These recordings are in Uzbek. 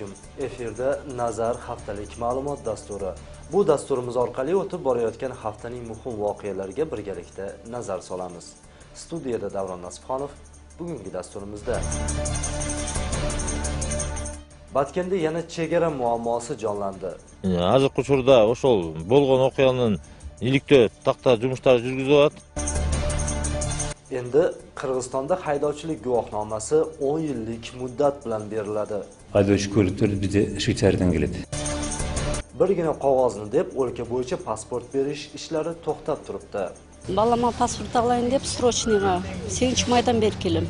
alaykum. Efirda Nazar haftalik ma'lumot dasturi. Bu dasturimiz orqali o'tib borayotgan haftaning muhim voqealariga birgalikda nazar solamiz. Studiyada Davron Nasibxonov. Bugungi dasturimizda Batkenda yana chegara muammosi jonlandi. Azir Quchurda o'shol bo'lgan voqeaning ilikda taqta жұмыстары жүргізіліп. Endi Qirg'izistonda haydovchilik guvohnomasi 10 yillik muddat bilan beriladi. Haydovchi kөліктер bizde Shveysariyadan keladi. Birgina qog'ozni deb o'lka bo'yicha pasport berish ishlari to'xtab turibdi. Balama pasport alayın deb srochniga 8-maydan beri kelim.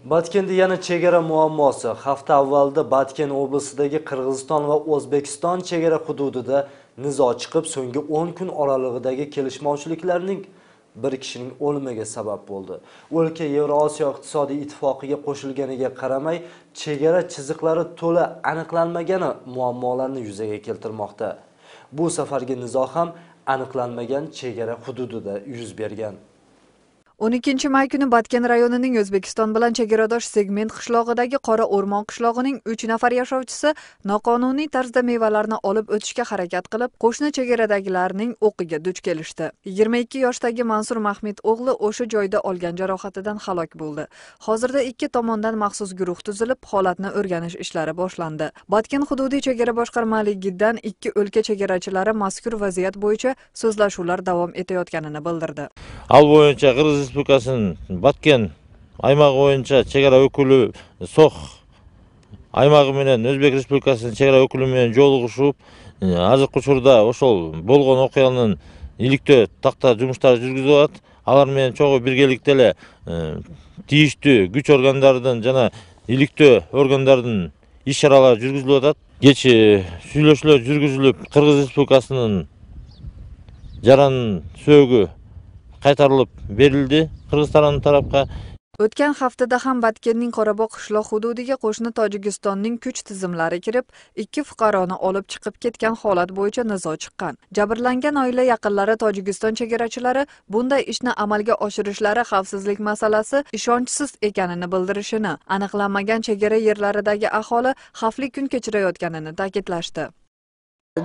Batkenda yana chegara muammosi. Hafta avvalda Batken oblasidagi Qirg'iziston va O'zbekiston chegara hududida nizo chiqib, so'nggi 10 kun oralig'idagi kelishmovchiliklarning bir kishining o'limiga sabab bo'ldi. O'lka Yevrosiyo iqtisodiy ittifoqiga qo'shilganiga qaramay, chegara chiziqlari to'la aniqlanmagani muammolarni yuzaga keltirmoqda. Bu safargi nizo ham aniqlanmagan chegara hududida yuz bergan. 12 may kuni Batken rayonining O'zbekiston bilan chegaradosh segment qishlog'idagi Qora O'rmon qishlog'ining 3 nafar yashovchisi noqonuniy tarzda mevalarni olib o'tishga harakat qilib, qo'shni chegaradagilarning o'qiga duch kelishdi. 22 yoshdagi Mansur Mahmud o'g'li o'sha joyda olgan jarohatidan halok bo'ldi. Hozirda ikki tomondan maxsus guruh tuzilib, holatni o'rganish ishlari boshlandi. Batken hududiy chegara boshqarmaligidan ikki o'lka chegarachilari mazkur vaziyat bo'yicha so'zlashuvlar davom etayotganini bildirdi. Al bo'yicha Qirg'iz Respublikasının Batken aymagı boyunca chegara ökülü Sox aymagı menen Özbek Respublikasının chegara ökülü menen joluguşup, Azir Quchurda oşol bolgon okyanın ilikte taqta жұмыстары жүргүзүлүп. Алар менен чогуу биргеликте эле тийиштүү күч органдарынын жана иликтөө органдарынын иш-чаралары жүргүзүлүп атат. Кеч сүйлөшүүлөр жүргүзүлүп, Кыргыз Республикасынын жаранын сөөгү qaytarılıp verildi Qirg'iziston tarafga. O'tgan haftada ham Batkenning Qorabog' qishloq hududiga qo'shni Tojikistonning kuch tizimlari kirib, ikki fuqaroni olib chiqib ketgan holat bo'yicha nizo chiqqan. Jabrlangan oila yaqinlari Tojikiston chegarachilari bunday ishni amalga oshirishlari xavfsizlik masalasi ishonchsiz ekanini bildirishini, aniqlanmagan chegara yerlaridagi aholi xavfli kun kechirayotganini ta'kidlashdi.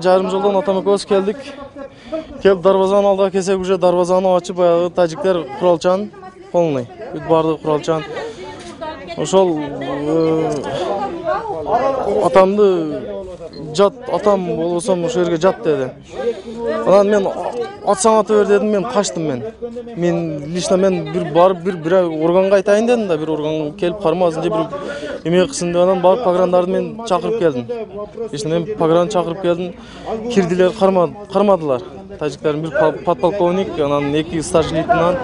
Жарым жылдан атамекөз келдік. Келіп дарвазаны алдағы кесек уже дарвазаны açıp баяғы тажиктер құралчан полный. Барды құралчан. Ошол атамды жат атам болсам ошол жерге жат деді. Анан мен атсаң ата бер дедим, мен качтым мен. Мен лично мен бир барып бир органга айтайын дедим да, бир орган келип кармасын же бир эме кылсын деп анан барып пограндарды мен чакырып келдим. Лично мен погранд чакырып келдим. Кирдилер, кармадылар. Тажиктардын бир подполковник, анан эки старший лейтенант,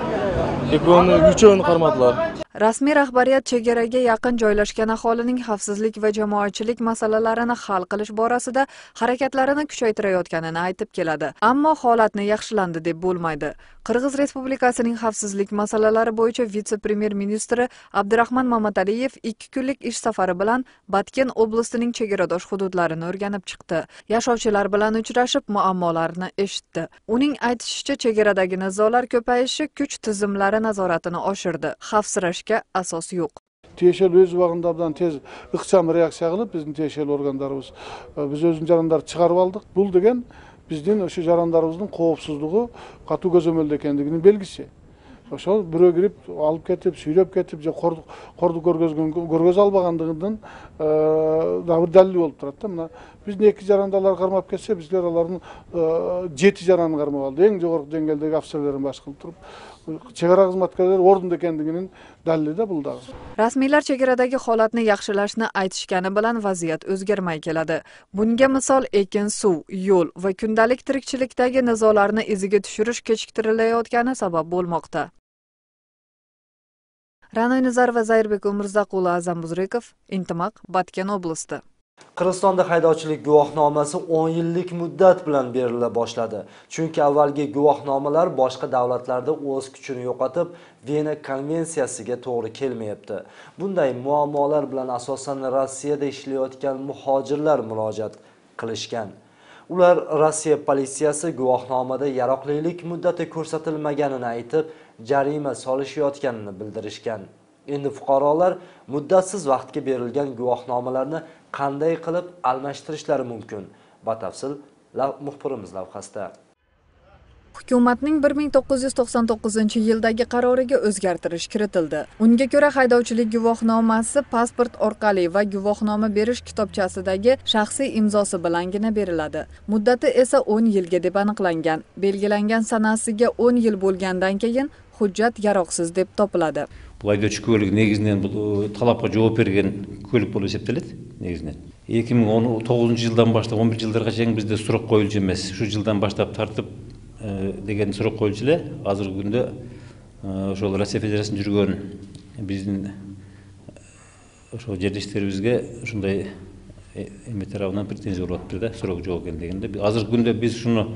үчөөнү кармадылар. Rasmiy rahbariyat chegaraga yaqin joylashgan aholining xavfsizlik va jamoatchilik masalalarini hal qilish borasida harakatlarini kuchaytirayotganini aytib keladi. Ammo holatni yaxshilandi deb bo'lmaydi. Qirg'iz Respublikasining xavfsizlik masalalari bo'yicha vitse-premyer ministri Abdurahmon Mamataliyev 2 kunlik ish safari bilan Batken oblastining chegaradosh hududlarini o'rganib chiqdi. Yashovchilar bilan uchrashib, muammolarni eshitdi. Uning aytishicha, chegaradagi nizolar ko'payishi kuch tizimlari nazoratini oshirdi. Xavfsirashga asos yo'q. Тиешелүү өз убагында абдан тез ыкчам реакция кылып, биздин тиешелүү органдарыбыз биз өзүнүн жарандарды чыгарып алдык. Бул деген биздин ошо жарандарыбыздын коопсуздугу катуу көзөмөлдө экендигинин белгиси. Ошол бирөө кирип алып кетип, сүйлөп кетип же корду көргөзө албагандыгынын да бир далили болуп турат да. Мына биздин эки жарандалар кармап кетсе, биздер алардын 7 жаранын кармап алды. Эң жогорку деңгээлдеги офицерлердин баш кылып туруп, chegara xizmatkorlari o'rnida ekanligining dalili da bu da. Rasmiylar chegaradagi holatni yaxshilashni aytishgani bilan vaziyat o'zgarmay keladi. Bunga misol ekin, suv, yo'l va kundalik tirikchilikdagi nizolarni iziga tushirish kechiktirilayotgani sabab bo'lmoqda. Ranoy Nizar va Zairbek Umirzaquli, Azam Buzrekov, Intimaq, Batken oblasti. Qirg'izistonda haydovchilik guvohnomasi 10 yillik muddat bilan berila boshladi. Chunki avvalgi guvohnomalar boshqa davlatlarda o'z kuchini yo'qotib, Vena konvensiyasiga to'g'ri kelmayapti. Bunday muammolar bilan asosan Rossiyada ishlayotgan muhojirlar murojaat qilishgan. Ular Rossiya politsiyasi guvohnomada yaroqlilik muddati ko'rsatilmaganini aytib, jarima solishayotganini bildirishgan. Endi fuqarolar muddatsiz vaqtga berilgan guvohnomalarni qanday qilib almashtirishlari mumkin? Batafsil muxbirimiz lavhasida. Hukumatning 1999-yildagi qaroriga o'zgartirish kiritildi. Unga ko'ra haydovchilik guvohnomasi pasport orqali va guvohnoma berish kitobchasidagi shaxsiy imzosi bilangina beriladi. Muddati esa 10 yilga deb aniqlangan. Belgilangan sanasiga 10 yil bo'lgandan keyin hujjat yaroqsiz deb topiladi. Bu haydovchi kөлігі негізінен талапқа жауап берген көлік болып есептеледі негізінен. 2019 жылдан баштап 11 жылдарға шейін бізде сұрақ қойылып емес. Шу жылдан баштап тартып деген сұрақ қойылып еле. Азырғы күнде ошол Россия Федерациясында жүрген биздин ошол жерлештерибизге ушундай эме тарабынан претензия болуп атты да, суроо жок экен дегенде. Азырғы күнде биз шуну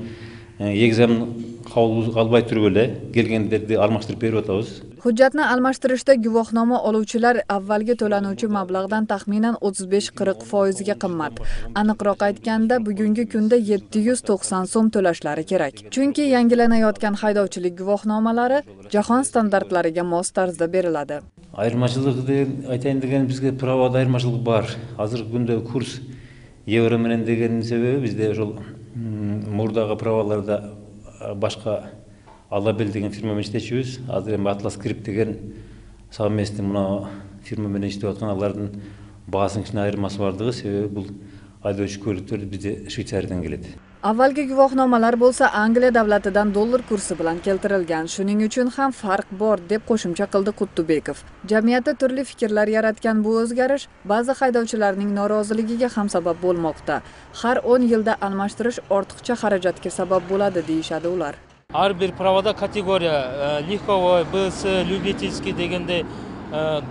экзамен кабыл албай туруп эле келгендерди алмаштырып берип атабыз. Hujjatni almashtirishda guvohnoma oluvchilar avvalgi to'lanuvchi mablag'dan taxminan 35-40% ga qimmat. Aniqroq aytganda, bugungi kunda 790 so'm to'lashlari kerak. Chunki yangilanayotgan haydovchilik guvohnomalari jahon standartlariga mos tarzda beriladi. Айырмашылыгы айтайын деген бизге правода айырмашылык бар. Азыркы күндө курс евро менен деген себеби бизде ошол мурдагы праволарда башка Алабел деген фирмамен иштечүбүз. Азыр эми Атлас Крип деген совместный мына фирма менен иштеп аткан алардын баасынын кичине айырмасы бардыгы себеби бул айдоочу көлүктөр бизде Швейцариядан келет. Avvalgi guvohnomalar bo'lsa Angliya davlatidan dollar kursi bilan keltirilgan. Shuning uchun ham farq bor deb qo'shimcha qildi Quttubekov. Jamiyatda turli fikrlar yaratgan bu o'zgarish ba'zi haydovchilarning noroziligiga ham sabab bo'lmoqda. Har 10 yilda almashtirish ortiqcha xarajatga sabab bo'ladi deyishadi ular. Har bir pravada kategoriya легковой, BS, любительский дегенде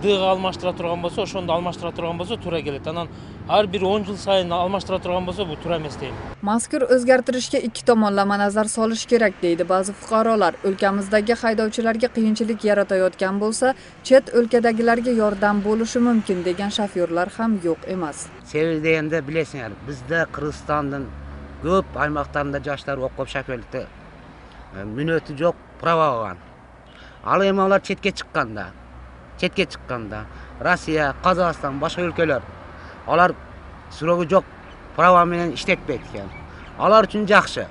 дыга алмаштыра турган болсо, ошондо алмаштыра турган болсо туура келет. Анан har bir 10 yil sayin almashtira turgan bo'lsa, bu tуура эмес дейм. Mazkur o'zgartirishga ikki tomonlama nazar solish kerak deydi ba'zi fuqarolar. O'lkamizdagi haydovchilarga qiyinchilik yaratayotgan bo'lsa, chet o'lkadagilarga yordam bo'lishi mumkin degan shofyorlar ham yo'q emas. Sebebi degende bilesinglar, bizde Kırgızstan'dan ko'p aymaqlarında yoshlar o'qib shofyorlikda minöti yo'q, prava olgan. Al endi ular chetga chiqqanda, Rossiya, Qozog'iston, boshqa өлкөлөр Alar surogi joq prava menen işletpeydi ekan. Alar üçün yaxşı.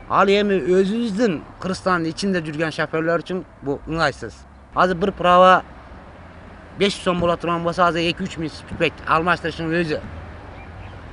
Al endi özümüzdün Kırgızstanın içinde жүрген şoförler üçün bu ыңгайсыз. Hazır bir prava 500 so'm bo'la turgan bo'lsa, hazır 2-3 ming tutmaydi. Almashtirishning o'zi.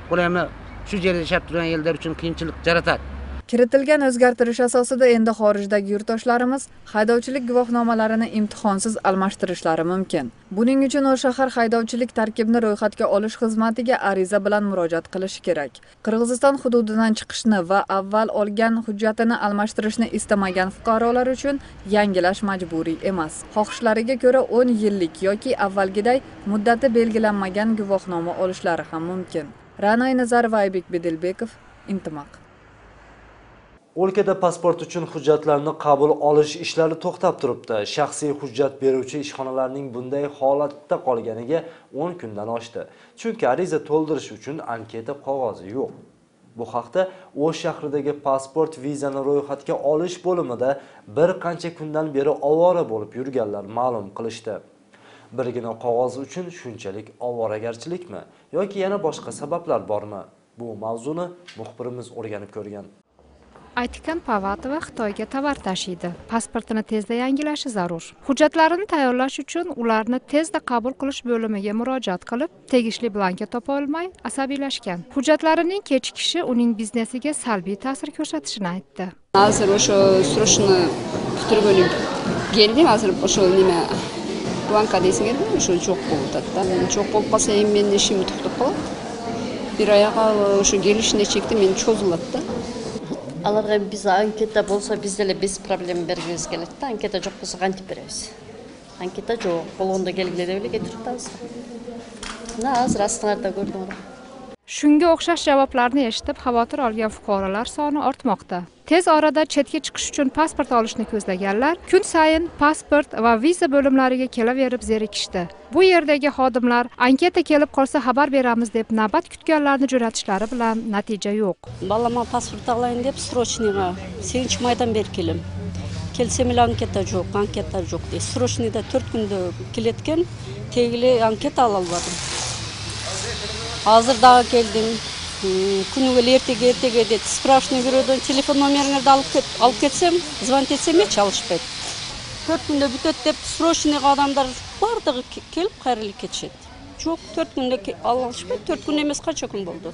Bu endi shu yerda yashab turgan ellar uchun qiyinchilik yaratadi. Kiritilgan o'zgartirish asosida endi xorijdagi yurtdoshlarimiz haydovchilik guvohnomalarini imtihonsiz almashtirishlari mumkin. Buning uchun o'sha shahar haydovchilik tarkibini ro'yxatga olish xizmatiga ariza bilan murojaat qilish kerak. Qirg'iziston hududidan chiqishni va avval olgan hujjatini almashtirishni istamagan fuqarolar uchun yangilash majburiy emas. Xohishlariga ko'ra 10 yillik yoki avvalgiday muddati belgilanmagan guvohnoma olishlari ham mumkin. Ra'noy Nazarova, Aybek Bedilbekov, Intimaq. O'lkada pasport uchun hujjatlarni qabul olish ishlari to'xtab turibdi. Shaxsiy hujjat beruvchi ishxonalarning bunday holatda qolganiga 10 kundan oshdi. Chunki ariza to'ldirish uchun anketa qog'ozi yo'q. Bu haqda O'sh shahridagi pasport vizani ro'yxatga olish bo'limida bir qancha kundan beri ovora bo'lib yurganlar ma'lum qilishdi. Birgina qog'oz uchun shunchalik ovoragarchilikmi yoki yana boshqa sabablar bormi? Bu mavzuni muxbirimiz o'rganib ko'rgan. Aytikan Pavatova Xitoyga tovar tashiydi. Pasportini tezda yangilashi zarur. Hujjatlarini tayyorlash uchun ularni tezda qabul qilish bo'limiga murojaat qilib, tegishli blanket topa olmay asabiylashgan. Hujjatlarining kechikishi uning biznesiga salbiy ta'sir ko'rsatishini aytdi. Hozir o'sha srochni kutirib keldim, hozir o'sha nima blanka deysizmi, o'sha cho'q bo'ldi-da. Cho'q bo'lib qolsa, men ishim to'xtab qoladi. Bir oyga o'sha kelishni chekdi, men cho'ziladi. Alarga biz anketa bolsa bizde biz problem bergimiz keledi. Anketa çok bolsa qantip beremiz. Anketa yok. Kolonda kelgilerde bile getirip atamiz. Azır astanada gördüm onu. Shunga o'xshash javoblarni eshitib xavotir olgan fuqarolar soni ortmoqda. Tez orada chetga chiqish uchun pasport olishni ko'zlaganlar kun sayin pasport va viza bo'limlariga kelaverib zerikishdi. Bu yerdagi xodimlar anketa kelib qolsa xabar beramiz deb navbat kutganlarni jo'natishlari bilan natija yo'q. Balama pasport alayın deb srochniga 8 maydan beri kelim. Kelsem ele anketa жоқ дейді. Срочныйда 4 күнде келеткен, тегілі анкета ала албадым. Азыр дағы келдім. Күнігіл ертеге деді. Справочный бюродан телефон номеріңізді алып кетсем, звонить етсем алышпайды. 4 күнде бүтет деп срочныйға адамдар бардығы келіп қайрылы кетшеді. Жоқ, 4 күнде алышпайды. 4 күн емес қанша күн болды.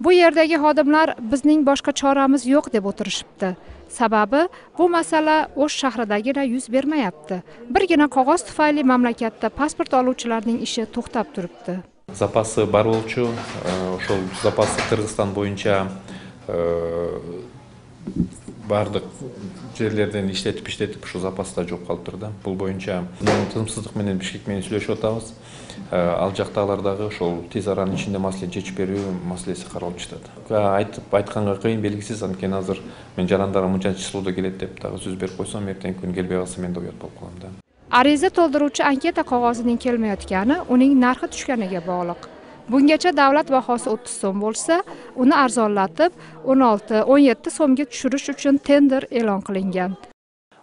Bu yerdagi xodimlar bizning boshqa choramiz yo'q deb o'tirishibdi. Sababi bu masala O'sh shahridagina yuz bermayapti. Birgina qog'oz tufayli mamlakatda pasport oluvchilarning ishi to'xtab turibdi. Запасы бар болчу, ошол запасы Кыргызстан боюнча бардык жерлерден иштетип ушу запас да жок калып турду. Бул боюнча тынымсыздык менен Бишкек менен сүйлөшүп атабыз. Ал жактагылардагы ошол тез аранын ичинде маселе чечип берүү маселеси каралып жатат. Айтканга кыйын, белгисиз, анткени азыр мен жарандарым мынчанчы числоодо келет деп дагы сөз берип койсом, эртеңки күн келбей калса мен да уят болуп калам да. Ariza to'ldiruvchi anketa qog'ozining kelmayotgani uning narxi tushganiga bog'liq. Bungacha davlat bahosi 30 so'm bo'lsa, uni arzonlatib 16-17 so'mga tushirish uchun tender e'lon qilingan.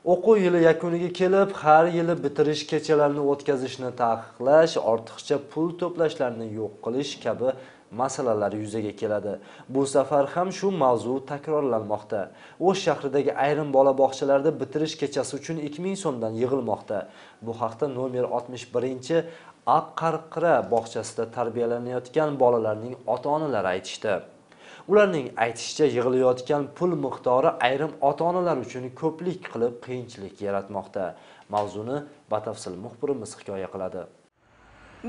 O'quv yili yakuniga kelib, har yili bitirish kechalarini o'tkazishni taqiqlash, ortiqcha pul to'plashlarini yo'q qilish kabi masalalar yuzaga keladi. Bu safar ham shu mavzu takrorlanmoqda. O'sh shahridagi ayrim bola bog'chalarda bitirish kechasi uchun 2000 so'mdan yig'ilmoqda. Bu haqda nomer 61 Aqqarqira bog'chasida tarbiyalanayotgan bolalarning ota-onalari aytishdi. Ularning aytishicha, yig'ilayotgan pul miqdori ayrim ota-onalar uchun ko'plik qilib qiyinchilik yaratmoqda. Mavzuni batafsil muxbirimiz hikoya qiladi.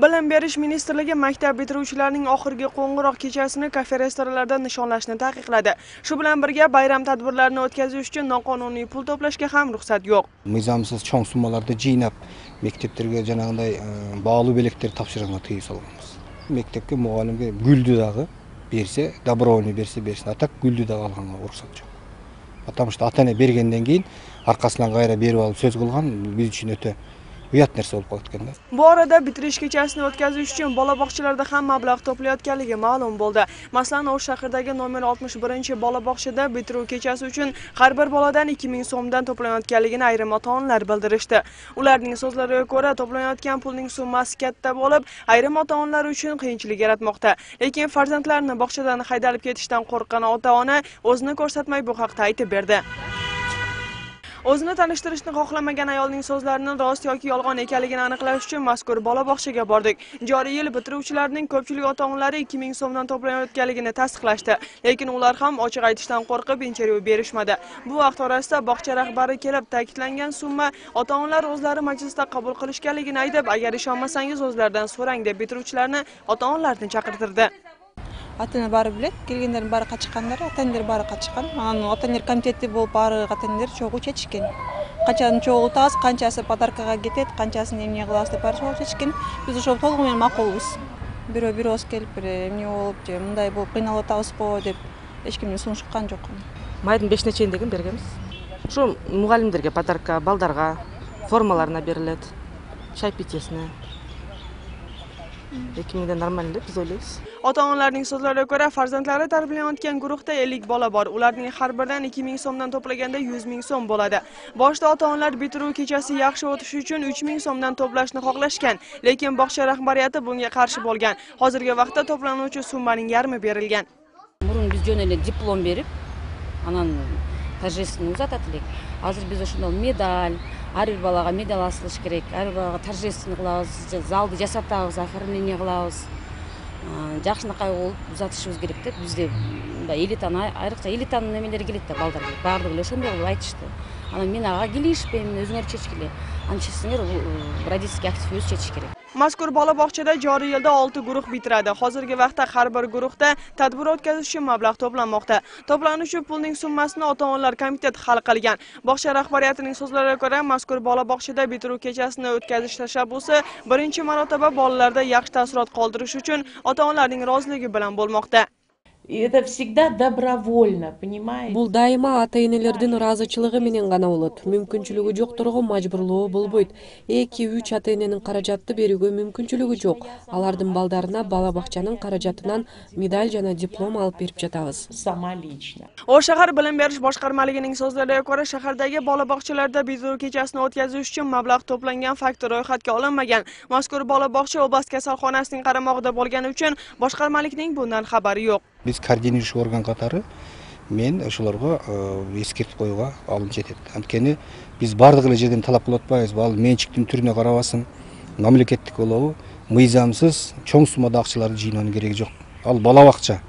Bilim berish ministrligi maktab bitiruvchilarining oxirgi qo'ng'iroq kechasini kafe-restoranlarda nishonlashni taqiqladi. Shu bilan birga bayram tadbirlarini o'tkazish uchun noqonuniy pul to'plashga ham ruxsat yo'q. Mizamsiz cho'ng summalarda jiynab maktablarga janag'inday bog'li beleklar topshirishni tiyib solganmiz. Maktabga muallimga guldi dag'i bersa, dabrovoyni bersa, a tak guldi dag'i olganga ruxsat yo'q. Потому что ата-ona bergandan keyin orqasidan qayra berib olib so'z qilgan biz uchun o'ta uyat narsa bo'lib qolganda. Bu orada bitirish kechasini o'tkazish uchun bola bog'chalarda ham mablag' to'playotganligi ma'lum bo'ldi. Masalan, O'sh shahridagi nomer 61 bola bog'chada bitiruv kechasi uchun har bir boladan 2000 so'mdan to'planayotganligini ayrim ota-onalar bildirishdi. Ularning so'zlariga ko'ra, to'planayotgan pulning summasi katta bo'lib, ayrim ota-onalar uchun qiyinchilik yaratmoqda. Lekin farzandlarini bog'chadan haydalib ketishdan qo'rqqan ota-ona o'zini ko'rsatmay bu haqda aytib berdi. O'zini tanishtirishni xohlamagan ayolning so'zlarining rost yoki yolg'on ekanligini aniqlash uchun mazkur bola bog'chaga bordik. Joriy yil bitiruvchilarning ko'pchilik ota-onalari 2000 so'mdan to'planayotganligini tasdiqlashdi, lekin ular ham ochiq aytishdan qo'rqib intervyu berishmadi. Bu vaqt orasida bog'cha rahbari kelib ta'kidlangan summa ota-onalar o'zlari majlisda qabul qilishganligini aytib, agar ishonmasangiz o'zlaridan so'rang deb bitiruvchilarni ota-onalarni chaqirtirdi. Ата-ана бары билет, келгендердин бары качкандар, ата-аналар бары качкан. Анан ата-аналар комитети болуп бары ата-аналар чогуу чечишкен. Канчасын чогуу таз, канчасы подаркага кетет, канчасын эмне кылабыз деп бары чогуу чечишкен. Биз ошол толугу менен макулбуз. Бирөөбүз келип эмне болуп же мындай болуп кыйналып атабызбы деп эч кимдин сунушкан жок. Майдын 5 чейин деген бергенбиз. Ушу мугалимдерге подарка, балдарга формаларына берилет, чай питьесине. 2000 нормально деп biz o'ylaymiz. Ota-onalarning so'zlariga ko'ra, farzandlari tarbiyalanayotgan guruhda 50 bola bor. Ularning har biridan 2000 so'mdan to'plaganda 100 ming so'm bo'ladi. Boshida ota-onalar bitiruv kechasi yaxshi o'tishi uchun 3000 so'mdan to'plashni xohlashgan, lekin bog'cha rahbariyati bunga qarshi bo'lgan. Hozirgi vaqtda to'planuvchi summaning yarmi berilgan. Burun biz jo'naylik diplom berib, anan торжественно uzatат элек. Hozir biz ошондо медаль, har bir balaga medal asылыш керек, har bir balaga торжественно кылабыз, залды жасатабыз, оформление кылабыз. Жакшынакай болуп узатышыбыз керек деп бизде элитаны, айрыкча элитанын немелери келет да балдар. Баардыгы эле ошондой кылып айтышты. Анан мен ага келишпейм, өзүңөр чечкиле. Анчасыңар родительский актив өзү чечиш керек. Mazkur bola bog'chada joriy yilda 6 guruh bitiradi. Hozirgi vaqtda har bir guruhda tadbir o'tkazish uchun mablag' to'planmoqda. To'planuvchi pulning summasini ota-onalar komiteti hal qilgan. Bog'cha rahbariyatining so'zlariga ko'ra, mazkur bola bog'chada bitiruv kechasini o'tkazish tashabbusi birinchi marotaba bolalarda yaxshi taassurot qoldirish uchun ota-onalarning roziligi bilan bo'lmoqda. И это всегда добровольно, понимаете? Бул дайыма ата-энелердин ыраазычылыгы менен гана болот. Мүмкүнчүлүгү жокторго мажбурлоо болбойт. 2-3 ата-эненин каражатты берүүгө мүмкүнчүлүгү жок. Алардын балдарына бала бакчанын каражатынан медаль жана диплом алып берип жатабыз. Сама лично. Osh shahar bilim berish boshqarmaligining so'zlariga ko'ra, shahardagi bola bog'chalarda bitiruv kechasini o'tkazish uchun mablag' to'plangan faktor ro'yxatga olinmagan. Mazkur bola bog'cha oblast kasalxonasining qaramog'ida bo'lgani uchun boshqarmalikning bundan xabari yo'q. Biz koordинирующий орган қатары мен ошолорго эскертип коюуга алым жетет. Анткени биз бардык эле жерден талап кылып атпайбыз. Ал менчиктин түрүнө карабасын, мамлекеттик болобу, мыйзамсыз чоң суммада акчаларды жыйноонун кереги жок. Ал бала бакча.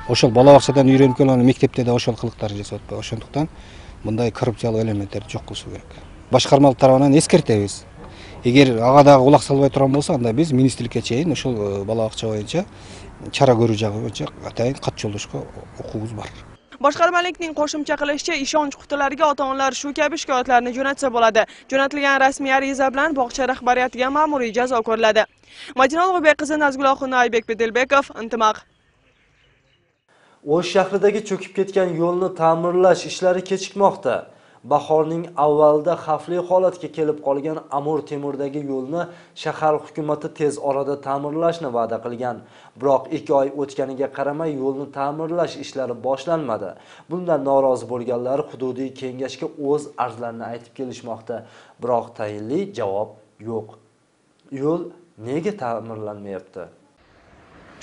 Ошол бала бакчадан үйрөнүп келген мектепте да ошол кылыктарды жасап атпайбы. Ошондуктан мындай коррупциялык элементтерди жок кылыш керек. Башкармалык тарабынан эскертебиз. Эгер ага дагы кулак салбай турган болсо, анда биз министрликке чейин ошол бала бакча боюнча чара көрүү жагы боюнча атайын кат жолдошко укугубуз бар. Boshqarmalikning qo'shimcha qilishicha, ishonch qutilariga ota-onalar shu kabi shikoyatlarni jo'natsa bo'ladi. Jo'natilgan rasmiy ariza bilan bog'cha rahbariyatiga ma'muriy jazo ko'riladi. Madina Ulug'bek qizi Nazgul Oxunoybek Bedelbekov, Intimaq. O'sh shahridagi cho'kib ketgan yo'lni ta'mirlash ishlari kechikmoqda. Bahorning avvalida xavfli holatga kelib qolgan Amur Temurdagi yo'lni shahar hukumatı tez orada ta'mirlashni va'da qilgan. Biroq 2 oy o'tganiga qaramay yo'lni ta'mirlash ishlari boshlanmadi. Bundan norozi bo'lganlar hududiy kengashga o'z arzlarini aytib kelishmoqda. Biroq tayinli javob yo'q. Yo'l nega ta'mirlanmayapti?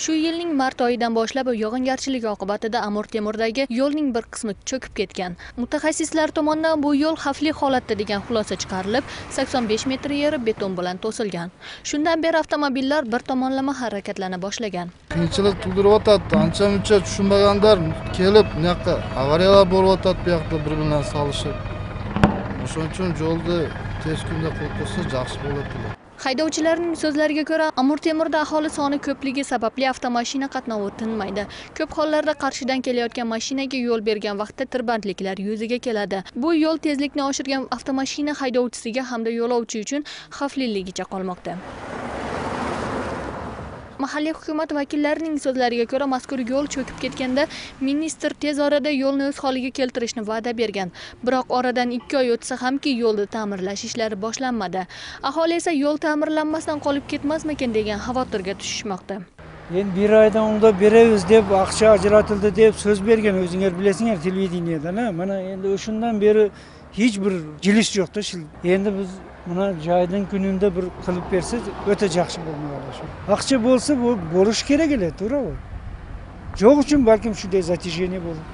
Shu yilning mart oyidan boshlab yog'ingarchilik oqibatida Amur Temurdagi yo'lning bir qismi cho'kib ketgan. Mutaxassislar tomonidan bu yo'l xavfli holatda degan xulosa chiqarilib, 85 metr yeri beton bilan to'silgan. Shundan beri avtomobillar bir tomonlama harakatlana boshlagan. Qiyinchilik tug'dirib o'tadi. Ancha-muncha tushunmaganlar kelib, bunaqa avariyalar bo'lib o'tadi, bu yoqda bir-bilan solishib. O'shuning uchun yo'lni tez kunda qilib qo'ysa yaxshi bo'ladi. Haydovchilarning so'zlariga ko'ra, Amur Temurda aholi soni ko'pligi sababli avtomashina qatnovi tinmaydi. Ko'p hollarda qarshidan kelayotgan mashinaga yo'l bergan vaqtda tirbandliklar yuzaga keladi. Bu yo'l tezlikni oshirgan avtomashina haydovchisiga hamda yo'lovchi uchun xavfliligicha qolmoqda. Mahalliy hukumat vakillarining so'zlariga ko'ra, mazkur yo'l cho'kib ketganda ministr tez orada yo'lni o'z holiga keltirishni va'da bergan. Biroq oradan 2 oy o'tsa hamki yo'lni ta'mirlash ishlari boshlanmadi. Aholi esa yo'l ta'mirlanmasdan qolib ketmasmikin degan xavotirga tushishmoqda. Endi bir oydan unda beramiz deb, aqcha ajratildi deb so'z bergan, o'zinglar bilasinglar televideniyada. Mana endi o'shundan beri hech bir jilish yo'qda. Endi biz mana joydan kununda bir qilib bersa o'ta yaxshi bo'lmaydi. Aqcha bo'lsa bu bo'lish kerak edi, to'g'ri. Yo'q uchun balkim shunday zatijeniya bo'lib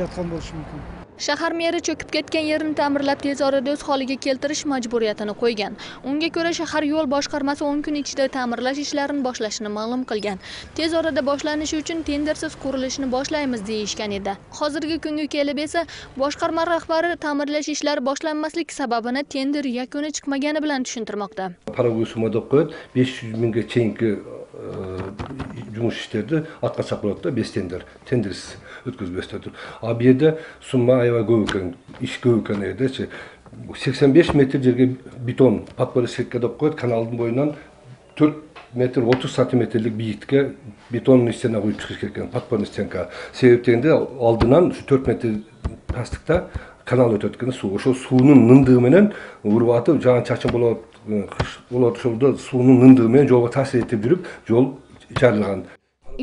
yotgan bo'lishi mumkin. Shahar meri cho'kib ketgan yerini ta'mirlab tez orada o'z holiga keltirish majburiyatini qo'ygan. Unga ko'ra shahar yo'l boshqarmasi 10 kun ichida ta'mirlash ishlarini boshlashini ma'lum qilgan. Tez orada boshlanishi uchun tendersiz qurilishni boshlaymiz deyishgan edi. Hozirgi kunga kelib esa boshqarma rahbari ta'mirlash ishlari boshlanmasligi sababini tender yakuni chiqmagani bilan tushuntirmoqda. Paragoy sumada qo'yib 500 mingga cheyingi жұмыс işlerdi atqa çapıladı 5 tendersiz ötközbesdir. A bir yerde summa ayva göğüken, iş göğüken ede 85 metre yerge beton patbara şekkede koyup kanalın boyundan 4 metr 30 santimetrelik biyiktike betonun üstüne koyup çıkış gereken patbarın üstüne. Sebeplerinde aldığından şu 4 metre plastikte kanal ötütkeni su. O suunun nındığımenen urbatı can çaçın bulup kış bulup şolda suunun nındığımenen yolga tasir etip yürüp yol içerilgan.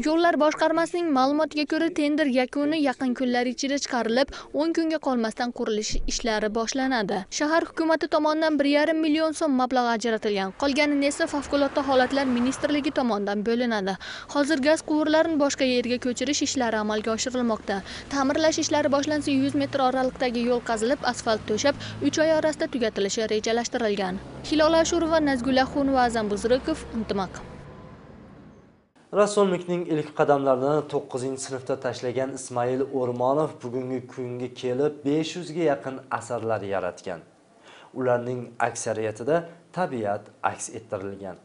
Yo'llar boshqarmasining ma'lumotiga ko'ra tender yakuni yaqin kunlar ichida chiqarilib, 10 kunga qolmasdan qurilish ishlari boshlanadi. Shahar hukumati tomonidan 1,5 million so'm mablag' ajratilgan. Qolganini esa favqulodda holatlar ministrligi tomonidan bo'linadi. Hozir gaz quvurlarini boshqa yerga ko'chirish ishlari amalga oshirilmoqda. Ta'mirlash ishlari boshlansa 100 metr oraliqdagi yo'l qazilib, asfalt to'shab, 3 oy orasida tugatilishi rejalashtirilgan. Hilola Ashurova, Nazgul Oxunova, Azam Buzrukov, Intimaq. Rassomlikning ilk qadamlarini 9-sinfda tashlagan Ismoil O'rmonov bugungi kunga kelib 500 ga yaqin asarlar yaratgan. Ularning aksariyatida tabiat aks ettirilgan.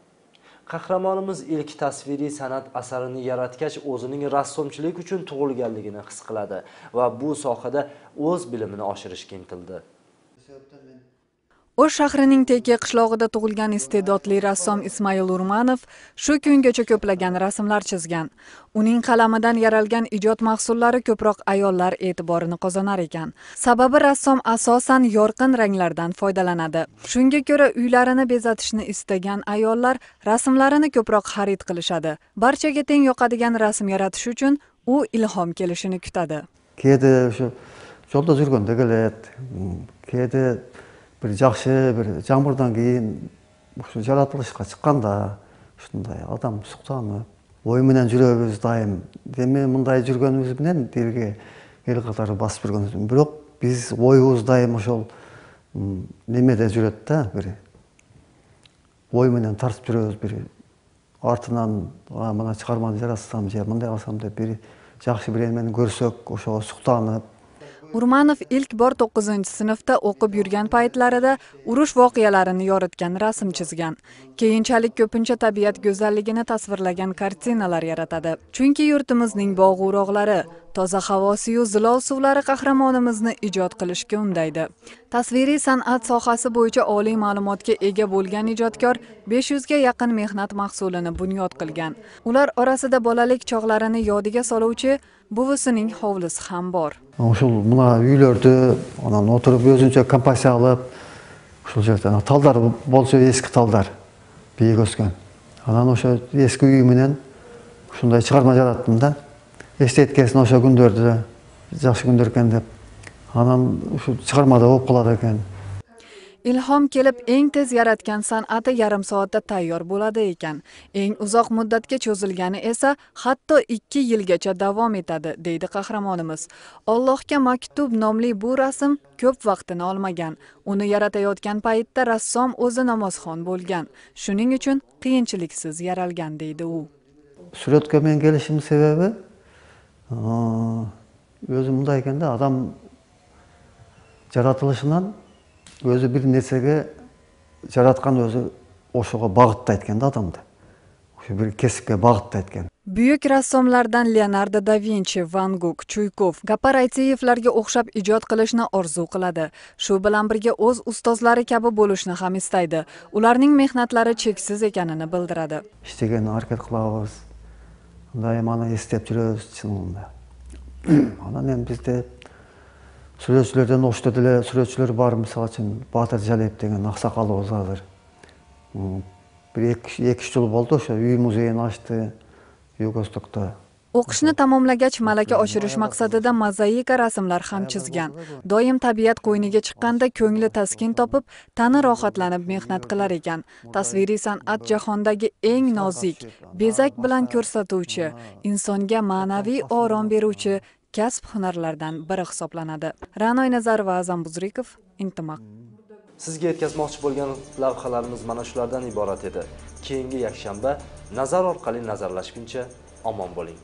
Qahramonimiz ilk tasviriy san'at asarini yaratgach o'zining rassomchilik uchun tug'ilganligini his qiladi va bu sohada o'z bilimini oshirishga intildi. O'sh shahrining Teke qishlog'ida tug'ilgan iste'dodli rassom Ismoil Urmanov shu kungacha ko'plagan rasmlar chizgan. Uning qalamidan yaralgan ijod mahsullari ko'proq ayollar e'tiborini qozonar ekan. Sababi rassom asosan yorqin ranglardan foydalanadi. Shunga ko'ra uylarini bezatishni istagan ayollar rasmlarini ko'proq xarid qilishadi. Barchaga teng yoqadigan rasm yaratish uchun u ilhom kelishini kutadi. Keyingi o'sha yo'lda yurganda keladi. Keyingi bir yaxshi bir yağmurdan keyin shu yaratılışqa chiqqanda shunday odam suqtanib, o'y bilan yuramiz doim. Demak, bunday yurganimiz bilan derge el qatori bosib yurganimiz. Biroq biz o'yimiz doim o'shol nimada yuradi-da, bir o'y bilan tartib yuramiz, bir ortidan mana chiqarmani yaratsam, bunday qilsam deb bir yaxshi bir meni ko'rsak, o'sha suqtanib. Urmanov ilk bor 9-sinfda o'qib yurgan paytlarida urush voqealarini yoritgan rasm chizgan. Keyinchalik ko'pincha tabiat go'zalligini tasvirlagan kartinalar yaratadi. Chunki yurtimizning bog' o'roqlari, toza havosiyu zilol suvlari qahramonimizni ijod qilishga undaydi. Tasviriy san'at sohasi bo'yicha oliy ma'lumotga ega bo'lgan ijodkor 500 ga yaqin mehnat mahsulini bunyod qilgan. Ular orasida bolalik chog'larini yodiga soluvchi buvisining hovlisi ham bor. Oshul buna uylarda anan o'tirib o'zincha kompozitsiya qilib, shul yerda tallar bo'lsa eski tallar biyiq o'sgan. Anan o'sha eski uy bilan shunday chiqarma yaratdim-da. Estetikasini o'sha kunlarda yaxshi kunlar ekan deb. Anan shu chiqarmada bo'lib qoladi ekan. Ilhom kelib eng tez yaratgan san'ati yarim soatda tayyor bo'ladi ekan. Eng uzoq muddatga cho'zilgani esa hatto 2 yilgacha davom etadi, deydi qahramonimiz. Allohga maktub nomli bu rasm ko'p vaqtini olmagan. Uni yaratayotgan paytda rassom o'zi namozxon bo'lgan. Shuning uchun qiyinchiliksiz yaralgan, deydi u. Suratga men kelishim sababi o'zim bunday ekanda odam yaratilishidan o'zi bir narsaga yaratgan o'zi o'shaga bag'itlayotganda odamda. O'sha bir kesibga bag'itlayotgan. Buyuk rassomlardan Leonardo da Vinci, Van Gogh, Chuykov, Gapar Aytiyevlarga o'xshab ijod qilishni orzu qiladi. Shu bilan birga o'z ustozlari kabi bo'lishni ham istaydi. Ularning mehnatlari cheksiz ekanini bildiradi. Ishtagan harakat qilamiz. Doim ana eslatib yuramiz chinda. Ana men bizda suratchilardan o'xshatilar, suratchilar bor, misol uchun Botir Jaleyev degan oqsoqolimiz hozir. Bir 2 yil bo'ldi o'sha uy muzeyini ochdi Yugoslaviyada. O'qishni tamomlagach malaka oshirish maqsadida mozaika rasmlar ham chizgan. Doim tabiat qo'yniga chiqqanda ko'ngli taskin topib, tani rohatlanib mehnat qilar ekan. Tasviriy san'at jahondagi eng nozik, bezak bilan ko'rsatuvchi, insonga ma'naviy orom beruvchi kasb hunarlardan biri hisoblanadi. Ra'noy Nazarova, Azam Buzrikov, Intimaq. Sizga yetkazmoqchi bo'lgan lavhalarimiz mana shulardan iborat edi. Keyingi yakshanba nazar orqali nazarlashguncha omon bo'ling.